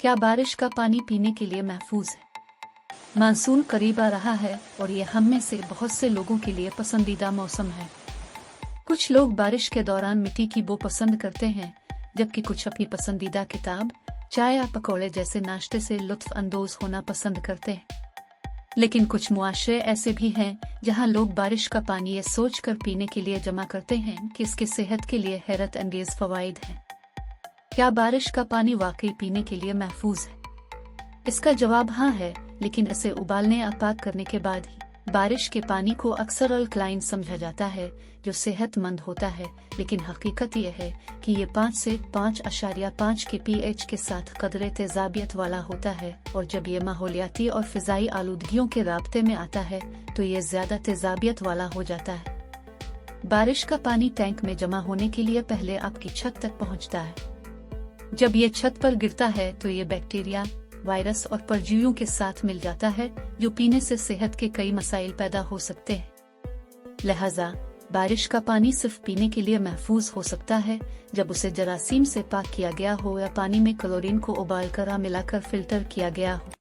क्या बारिश का पानी पीने के लिए महफूज है? मानसून करीब आ रहा है और ये हम में से बहुत से लोगों के लिए पसंदीदा मौसम है। कुछ लोग बारिश के दौरान मिट्टी की बू पसंद करते हैं, जबकि कुछ अपनी पसंदीदा किताब, चाय या पकौड़े जैसे नाश्ते से लुत्फ अंदोज होना पसंद करते हैं। लेकिन कुछ मुआशरे ऐसे भी हैं जहां लोग बारिश का पानी ये सोच कर पीने के लिए जमा करते हैं कि इसके सेहत के लिए हैरत अंगेज फवाइद हैं। क्या बारिश का पानी वाकई पीने के लिए महफूज है? इसका जवाब हाँ है, लेकिन इसे उबालने या पाक करने के बाद ही। बारिश के पानी को अक्सर अल्कलाइन समझा जाता है, जो सेहतमंद होता है, लेकिन हकीकत यह है कि ये 5 से 5.5 के pH के साथ कदरे तेजाबियत वाला होता है, और जब ये माहौलियाती और फिजाई आलूदगियों के राब्ते में आता है तो ये ज्यादा तेजाबियत वाला हो जाता है। बारिश का पानी टैंक में जमा होने के लिए पहले आपकी छत तक पहुंचता है। जब ये छत पर गिरता है तो ये बैक्टीरिया, वायरस और परजीवियों के साथ मिल जाता है, जो पीने से सेहत के कई मसाइल पैदा हो सकते हैं। लिहाजा बारिश का पानी सिर्फ पीने के लिए महफूज हो सकता है जब उसे जरासीम से पाक किया गया हो या पानी में क्लोरीन को उबालकर या मिलाकर फिल्टर किया गया हो।